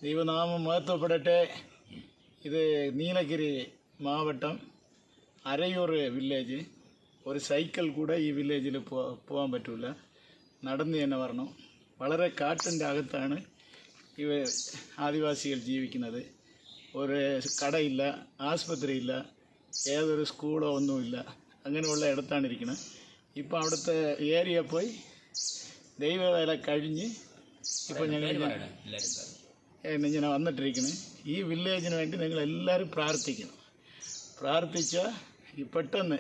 ദൈവനാമം മഹത്വപ്പെടട്ടെ. ഇത് നീലഗിരി മാവട്ടം അരയൂർ വില്ലേജ്. ഒരു സൈക്കിൾ കൂടെ ഈ വില്ലേജിൽ പോകാൻ പറ്റില്ല, നടന്നു തന്നെ വരണം. വളരെ കാട്ടിൻ്റെ അകത്താണ് ഇവ ആദിവാസികൾ ജീവിക്കുന്നത്. ഒരു കടയില്ല, ആസ്പത്രിയില്ല, ഏതൊരു സ്കൂളോ ഒന്നുമില്ല. അങ്ങനെയുള്ള ഇടത്താണ് ഇരിക്കുന്നത്. ഇപ്പം അവിടുത്തെ ഏരിയ പോയി ദൈവവേല കഴിഞ്ഞ് ഇപ്പോൾ ഞങ്ങൾ ഇങ്ങനെ വന്നിട്ടിരിക്കുന്നത്. ഈ വില്ലേജിന് വേണ്ടി നിങ്ങളെല്ലാവരും പ്രാർത്ഥിക്കണം. പ്രാർത്ഥിച്ചാൽ ഈ പെട്ടെന്ന്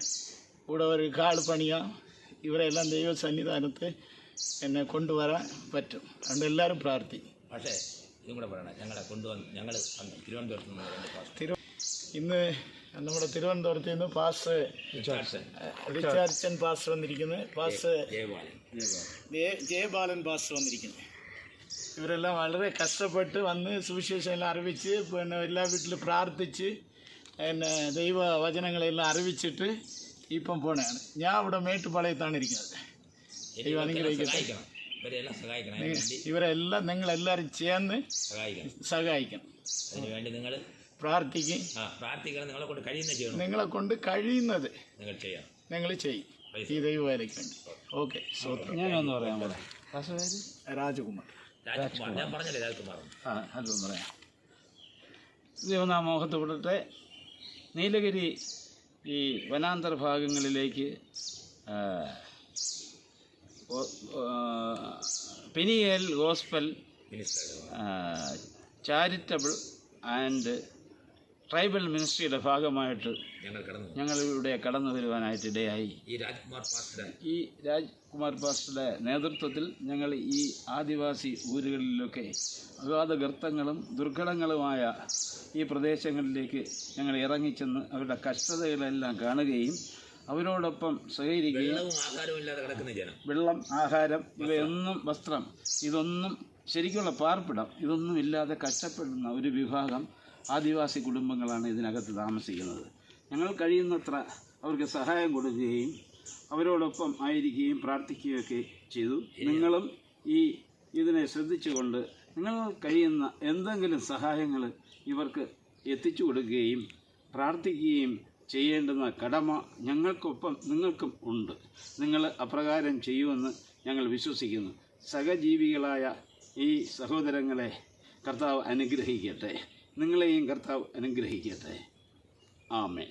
ഇവിടെ ഒരു കാട് പണിയാം, ഇവരെല്ലാം ദൈവ സന്നിധാനത്ത് എന്നെ കൊണ്ടുവരാൻ പറ്റും. അതുകൊണ്ട് എല്ലാവരും പ്രാർത്ഥിക്കും. പക്ഷേ ഇതും കൂടെ പറയണം, ഞങ്ങൾ തിരുവനന്തപുരത്ത് ഇന്ന് നമ്മുടെ തിരുവനന്തപുരത്ത് നിന്ന് പാസ്റ്റർ റിച്ചാർഡ്സൺ പാസ്റ്റർ വന്നിരിക്കുന്നത്, പാസ്റ്റർ ജയബാലൻ പാസ്റ്റർ വന്നിരിക്കുന്നത്. ഇവരെല്ലാം വളരെ കഷ്ടപ്പെട്ട് വന്ന് സുവിശേഷം എല്ലാം അറിവിച്ച്, പിന്നെ എല്ലാ വീട്ടിലും പ്രാർത്ഥിച്ച് ദൈവ വചനങ്ങളെല്ലാം അറിവിച്ചിട്ട് ഇപ്പം പോണതാണ്. ഞാൻ ഇവിടെ മേട്ടുപാളയത്താണ് ഇരിക്കുന്നത്. ദൈവം അനുഗ്രഹിക്കട്ടെ. ഇവരെല്ലാം നിങ്ങളെല്ലാവരും ചേർന്ന് സഹായിക്കണം. അതിനുവേണ്ടി നിങ്ങൾ പ്രാർത്ഥിക്കും. നിങ്ങളെ കൊണ്ട് കഴിയുന്നത് നിങ്ങൾ ചെയ്യും ഈ ദൈവവേലയ്ക്ക് വേണ്ടി. ഓക്കെ, ഞാനൊന്ന് പറയാൻ രാജകുമാർ. ഹലോ പറയാം. ദൈവനാമോഹത്വപ്പെടട്ടെ. നീലഗിരി ഈ വനാന്തര ഭാഗങ്ങളിലേക്ക് Peniel gospel charitable and tribal മിനിസ്ട്രിയുടെ ഭാഗമായിട്ട് ഞങ്ങളിവിടെ കടന്നു വരുവാനായിട്ട് ഇടയായി. ഈ രാജ്കുമാർ പാസ്റ്ററുടെ നേതൃത്വത്തിൽ ഞങ്ങൾ ഈ ആദിവാസി ഊരുകളിലൊക്കെ അഗാധ ഗർത്തങ്ങളും ദുർഘടങ്ങളുമായ ഈ പ്രദേശങ്ങളിലേക്ക് ഞങ്ങൾ ഇറങ്ങിച്ചെന്ന് അവരുടെ കഷ്ടതകളെല്ലാം കാണുകയും അവരോടൊപ്പം സഹകരിക്കുകയും, വെള്ളം, ആഹാരം, ഇവയൊന്നും, വസ്ത്രം, ഇതൊന്നും, ശരിക്കുള്ള പാർപ്പിടം, ഇതൊന്നും ഇല്ലാതെ കഷ്ടപ്പെടുന്ന ഒരു വിഭാഗം ആദിവാസി കുടുംബങ്ങളാണ് ഇതിനകത്ത് താമസിക്കുന്നത്. ഞങ്ങൾ കഴിയുന്നത്ര അവർക്ക് സഹായം കൊടുക്കുകയും അവരോടൊപ്പം ആയിരിക്കുകയും പ്രാർത്ഥിക്കുകയൊക്കെ ചെയ്തു. നിങ്ങളും ഇതിനെ ശ്രദ്ധിച്ചുകൊണ്ട് നിങ്ങൾ കഴിയുന്ന എന്തെങ്കിലും സഹായങ്ങൾ ഇവർക്ക് എത്തിച്ചു കൊടുക്കുകയും പ്രാർത്ഥിക്കുകയും ചെയ്യേണ്ടുന്ന കടമ ഞങ്ങൾക്കൊപ്പം നിങ്ങൾക്കും ഉണ്ട്. നിങ്ങൾ അപ്രകാരം ചെയ്യുമെന്ന് ഞങ്ങൾ വിശ്വസിക്കുന്നു. സഹജീവികളായ ഈ സഹോദരങ്ങളെ കർത്താവ് അനുഗ്രഹിക്കട്ടെ. നിങ്ങളെയും കർത്താവ് അനുഗ്രഹിക്കട്ടെ. ആമേൻ.